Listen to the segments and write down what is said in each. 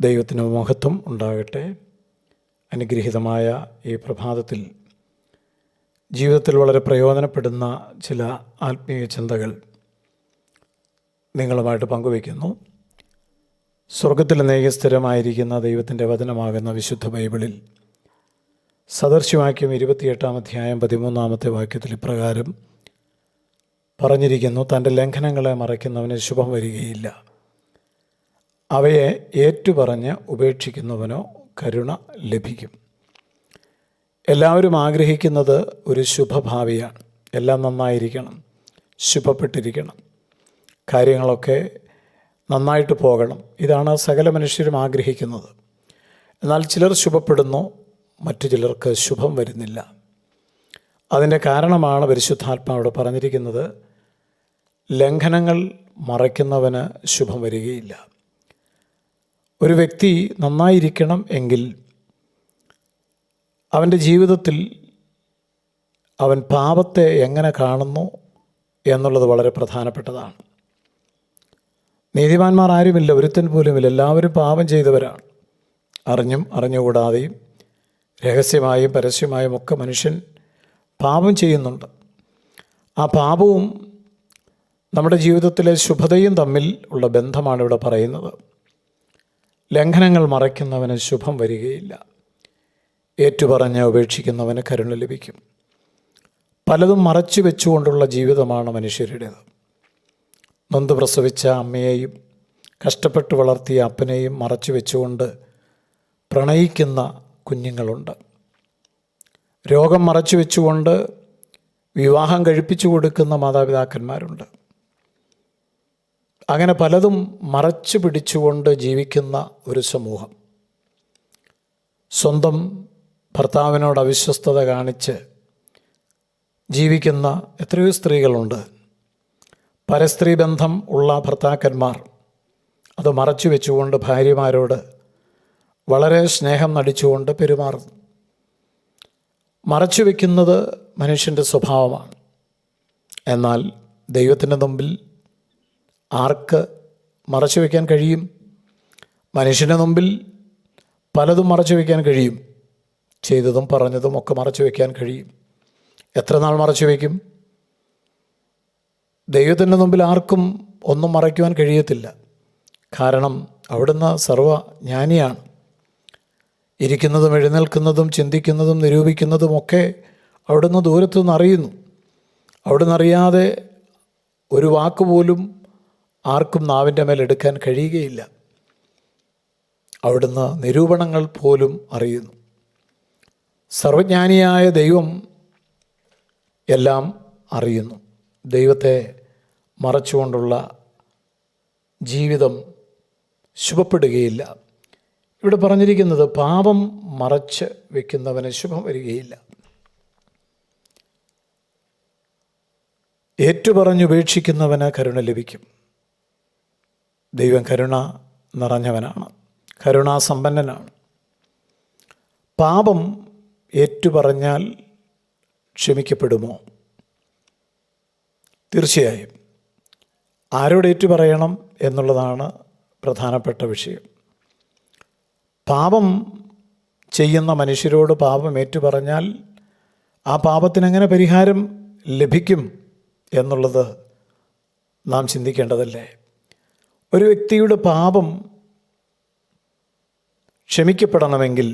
ദൈവത്തിന് മഹത്വം ഉണ്ടാകട്ടെ. അനുഗ്രഹീതമായ ഈ പ്രഭാതത്തിൽ ജീവിതത്തിൽ വളരെ പ്രയോജനപ്പെടുന്ന ചില ആത്മീയ ചിന്തകൾ നിങ്ങളുമായിട്ട് പങ്കുവയ്ക്കുന്നു. സ്വർഗത്തിൽ സ്ഥിരമായിരിക്കുന്ന ദൈവത്തിൻ്റെ വചനമാകുന്ന വിശുദ്ധ ബൈബിളിൽ സദൃശവാക്യം 28 അധ്യായം 13 വാക്യത്തിൽ ഇപ്രകാരം പറഞ്ഞിരിക്കുന്നു: തൻ്റെ ലംഘനങ്ങളെ മറയ്ക്കുന്നവന് ശുഭം വരികയില്ല, അവയെ ഏറ്റുപറഞ്ഞ് ഉപേക്ഷിക്കുന്നവനോ കരുണ ലഭിക്കും. എല്ലാവരും ആഗ്രഹിക്കുന്നത് ഒരു ശുഭഭാവിയാണ്. എല്ലാം നന്നായിരിക്കണം, ശുഭപ്പെട്ടിരിക്കണം, കാര്യങ്ങളൊക്കെ നന്നായിട്ട് പോകണം. ഇതാണ് സകല മനുഷ്യരും ആഗ്രഹിക്കുന്നത്. എന്നാൽ ചിലർ ശുഭപ്പെടുന്നു, മറ്റു ചിലർക്ക് ശുഭം വരുന്നില്ല. അതിൻ്റെ കാരണമാണ് പരിശുദ്ധാത്മാവോട് പറഞ്ഞിരിക്കുന്നത്: ലംഘനങ്ങൾ മറയ്ക്കുന്നവന് ശുഭം വരികയില്ല. ഒരു വ്യക്തി നന്നായിരിക്കണം എങ്കിൽ അവൻ്റെ ജീവിതത്തിൽ അവൻ പാപത്തെ എങ്ങനെ കാണുന്നു എന്നുള്ളത് വളരെ പ്രധാനപ്പെട്ടതാണ്. നീതിമാന്മാർ ആരുമില്ല, ഒരുത്തൻ പോലുമില്ല. എല്ലാവരും പാപം ചെയ്തവരാണ്. അറിഞ്ഞും അറിഞ്ഞുകൂടാതെയും രഹസ്യമായും പരസ്യമായും ഒക്കെ മനുഷ്യൻ പാപം ചെയ്യുന്നുണ്ട്. ആ പാപവും നമ്മുടെ ജീവിതത്തിലെ ശുഭതയും തമ്മിൽ ഉള്ള ബന്ധമാണ് ഇവിടെ പറയുന്നത്. ലംഘനങ്ങൾ മറയ്ക്കുന്നവന് ശുഭം വരികയില്ല, ഏറ്റുപറഞ്ഞ് ഉപേക്ഷിക്കുന്നവന് കരുണ ലഭിക്കും. പലതും മറച്ചു വെച്ചുകൊണ്ടുള്ള ജീവിതമാണ് മനുഷ്യരുടേത്. നൊന്ത് പ്രസവിച്ച അമ്മയെയും കഷ്ടപ്പെട്ട് വളർത്തിയ അപ്പനെയും മറച്ചു വെച്ചുകൊണ്ട് പ്രണയിക്കുന്ന കുഞ്ഞുങ്ങളുണ്ട്. രോഗം മറച്ചു വെച്ചുകൊണ്ട് വിവാഹം കഴിപ്പിച്ചു കൊടുക്കുന്ന മാതാപിതാക്കന്മാരുണ്ട്. അങ്ങനെ പലതും മറച്ചു പിടിച്ചുകൊണ്ട് ജീവിക്കുന്ന ഒരു സമൂഹം. സ്വന്തം ഭർത്താവിനോട് അവിശ്വസ്തത കാണിച്ച് ജീവിക്കുന്ന എത്രയോ സ്ത്രീകളുണ്ട്. പരസ്ത്രീ ബന്ധം ഉള്ള ഭർത്താക്കന്മാർ അത് മറച്ചു വെച്ചുകൊണ്ട് ഭാര്യമാരോട് വളരെ സ്നേഹം നടിച്ചുകൊണ്ട് പെരുമാറുന്നു. മറച്ചു വയ്ക്കുന്നത് മനുഷ്യൻ്റെ സ്വഭാവമാണ്. എന്നാൽ ദൈവത്തിൻ്റെ മുമ്പിൽ ആർക്ക് മറച്ചു വയ്ക്കാൻ കഴിയും? മനുഷ്യൻ്റെ മുമ്പിൽ പലതും മറച്ചു വയ്ക്കാൻ കഴിയും. ചെയ്തതും പറഞ്ഞതും ഒക്കെ മറച്ചു വയ്ക്കാൻ കഴിയും. എത്ര നാൾ മറച്ചു വയ്ക്കും? ദൈവത്തിൻ്റെ മുമ്പിൽ ആർക്കും ഒന്നും മറയ്ക്കുവാൻ കഴിയത്തില്ല. കാരണം അവിടുന്ന് സർവ്വജ്ഞാനിയാണ്. ഇരിക്കുന്നതും എഴുന്നേൽക്കുന്നതും ചിന്തിക്കുന്നതും നിരൂപിക്കുന്നതും ഒക്കെ അവിടുന്ന് ദൂരത്തു നിന്ന് അറിയുന്നു. അവിടുന്ന് അറിയാതെ ഒരു വാക്ക് പോലും ആർക്കും നാവിൻ്റെ മേൽ എടുക്കാൻ കഴിയുകയില്ല. അവിടുന്ന് നിരൂപണങ്ങൾ പോലും അറിയുന്നു. സർവജ്ഞാനിയായ ദൈവം എല്ലാം അറിയുന്നു. ദൈവത്തെ മറച്ചുകൊണ്ടുള്ള ജീവിതം ശുഭപ്പെടുകയില്ല. ഇവിടെ പറഞ്ഞിരിക്കുന്നത് പാപം മറച്ച് വയ്ക്കുന്നവന് ശുഭം വരികയില്ല, ഏറ്റുപറഞ്ഞുപേക്ഷിക്കുന്നവന് കരുണ ലഭിക്കും. ദൈവം കരുണ നിറഞ്ഞവനാണ്, കരുണാസമ്പന്നനാണ്. പാപം ഏറ്റുപറഞ്ഞാൽ ക്ഷമിക്കപ്പെടുമോ? തീർച്ചയായും. ആരോട് ഏറ്റുപറയണം എന്നുള്ളതാണ് പ്രധാനപ്പെട്ട വിഷയം. പാപം ചെയ്യുന്ന മനുഷ്യരോട് പാപം ഏറ്റുപറഞ്ഞാൽ ആ പാപത്തിനെങ്ങനെ പരിഹാരം ലഭിക്കും എന്നുള്ളത് നാം ചിന്തിക്കേണ്ടതല്ലേ? ഒരു വ്യക്തിയുടെ പാപം ക്ഷമിക്കപ്പെടണമെങ്കിൽ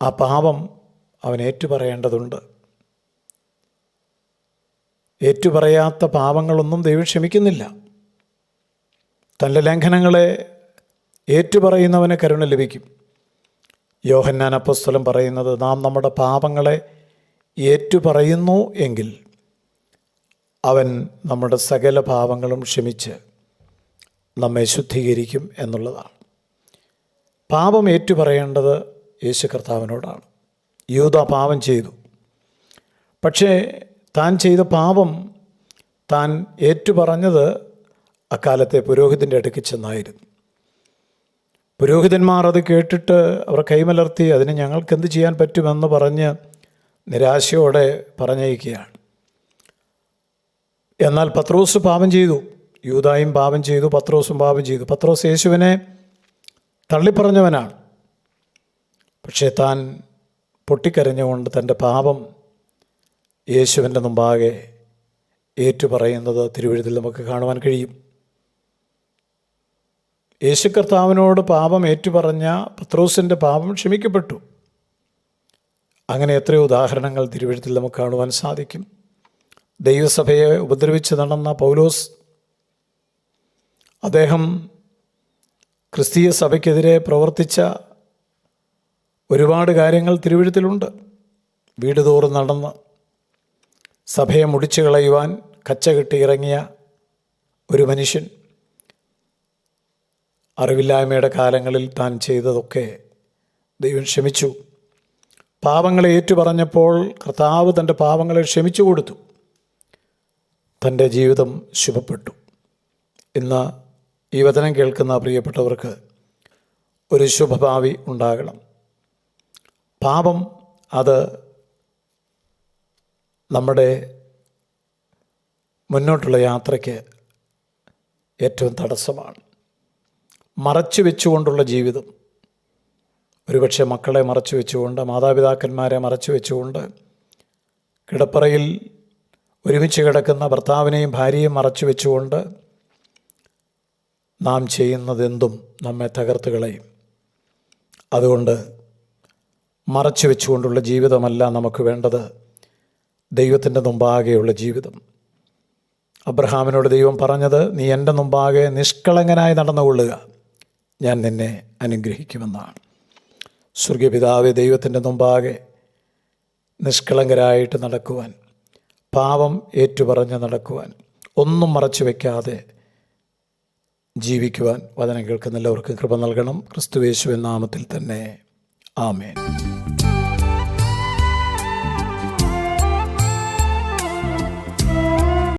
ആ പാപം അവൻ ഏറ്റുപറയേണ്ടതുണ്ട്. ഏറ്റുപറയാത്ത പാപങ്ങളൊന്നും ദൈവം ക്ഷമിക്കുന്നില്ല. തൻ്റെ ലംഘനങ്ങളെ ഏറ്റുപറയുന്നവന് കരുണ ലഭിക്കും. യോഹന്നാൻ അപ്പോസ്തലൻ പറയുന്നത്, നാം നമ്മുടെ പാപങ്ങളെ ഏറ്റുപറയുന്നു എങ്കിൽ അവൻ നമ്മുടെ സകല പാപങ്ങളും ക്ഷമിച്ച് നമ്മെ ശുദ്ധീകരിക്കും എന്നുള്ളതാണ്. പാപം ഏറ്റുപറയേണ്ടത് യേശു കർത്താവിനോടാണ്. യൂദ പാപം ചെയ്തു. പക്ഷേ താൻ ചെയ്ത പാപം താൻ ഏറ്റുപറഞ്ഞത് അക്കാലത്തെ പുരോഹിതൻ്റെ അടുക്കൽ ചെന്നായിരുന്നു. പുരോഹിതന്മാർ അത് കേട്ടിട്ട് അവർ കൈമലർത്തി അതിന് ഞങ്ങൾക്കെന്ത് ചെയ്യാൻ പറ്റുമെന്ന് പറഞ്ഞ് നിരാശയോടെ പറഞ്ഞയക്കുകയാണ്. എന്നാൽ പത്രോസ് പാപം ചെയ്തു. യൂദായും പാപം ചെയ്തു, പത്രോസും പാപം ചെയ്തു. പത്രോസ് യേശുവിനെ തള്ളിപ്പറഞ്ഞവനാണ്. പക്ഷേ താൻ പൊട്ടിക്കരഞ്ഞുകൊണ്ട് തൻ്റെ പാപം യേശുവിൻ്റെ മുമ്പാകെ ഏറ്റുപറയുന്നത് തിരുവെഴുത്തിൽ നമുക്ക് കാണുവാൻ കഴിയും. യേശു കർത്താവിനോട് പാപം ഏറ്റുപറഞ്ഞ പത്രോസിൻ്റെ പാപം ക്ഷമിക്കപ്പെട്ടു. അങ്ങനെ എത്രയോ ഉദാഹരണങ്ങൾ തിരുവെഴുത്തിൽ നമുക്ക് കാണുവാൻ സാധിക്കും. ദൈവസഭയെ ഉപദ്രവിച്ച് നടന്ന പൗലോസ്, അദ്ദേഹം ക്രിസ്തീയ സഭയ്ക്കെതിരെ പ്രവർത്തിച്ച ഒരുപാട് കാര്യങ്ങൾ തിരുവെഴുത്തിലുണ്ട്. വീട് തോറും നടന്ന് സഭയെ മുടിച്ചു കളയുവാൻ കച്ചകെട്ടി ഇറങ്ങിയ ഒരു മനുഷ്യൻ, അറിവില്ലായ്മയുടെ കാലങ്ങളിൽ താൻ ചെയ്തതൊക്കെ ദൈവം ക്ഷമിച്ചു. പാപങ്ങളെ ഏറ്റുപറഞ്ഞപ്പോൾ കർത്താവ് തൻ്റെ പാപങ്ങളെ ക്ഷമിച്ചു കൊടുത്തു. തൻ്റെ ജീവിതം ശുഭപ്പെട്ടു. ഇന്ന് ഈ വചനം കേൾക്കുന്ന പ്രിയപ്പെട്ടവർക്ക് ഒരു ശുഭഭാവി ഉണ്ടാകണം. പാപം അത് നമ്മുടെ മുന്നോട്ടുള്ള യാത്രയ്ക്ക് ഏറ്റവും തടസ്സമാണ്. മറച്ചു വെച്ചുകൊണ്ടുള്ള ജീവിതം, ഒരുപക്ഷെ മക്കളെ മറച്ചു വെച്ചുകൊണ്ട്, മാതാപിതാക്കന്മാരെ മറച്ചു വെച്ചുകൊണ്ട്, കിടപ്പറയിൽ ഒരുമിച്ച് കിടക്കുന്ന ഭർത്താവിനെയും ഭാര്യയെയും മറച്ചു വെച്ചുകൊണ്ട് നാം ചെയ്യുന്നതെന്തും നമ്മെ തകർത്ത് കളയും. അതുകൊണ്ട് മറച്ചു വെച്ചുകൊണ്ടുള്ള ജീവിതമല്ല നമുക്ക് വേണ്ടത്, ദൈവത്തിൻ്റെ മുമ്പാകെയുള്ള ജീവിതം. അബ്രഹാമിനോട് ദൈവം പറഞ്ഞത്, നീ എൻ്റെ മുമ്പാകെ നിഷ്കളങ്കനായി നടന്നുകൊള്ളുക, ഞാൻ നിന്നെ അനുഗ്രഹിക്കുമെന്നാണ്. സ്വർഗപിതാവേ, ദൈവത്തിൻ്റെ മുമ്പാകെ നിഷ്കളങ്കരായിട്ട് നടക്കുവാൻ, പാപം ഏറ്റുപറഞ്ഞ് നടക്കുവാൻ, ഒന്നും മറച്ചു വയ്ക്കാതെ ജീവിക്കുവാൻ വചനം കേൾക്കുന്ന എല്ലാവർക്കും കൃപ നൽകണം. ക്രിസ്തുയേശുവിൻ നാമത്തിൽ തന്നെ ആമേൻ.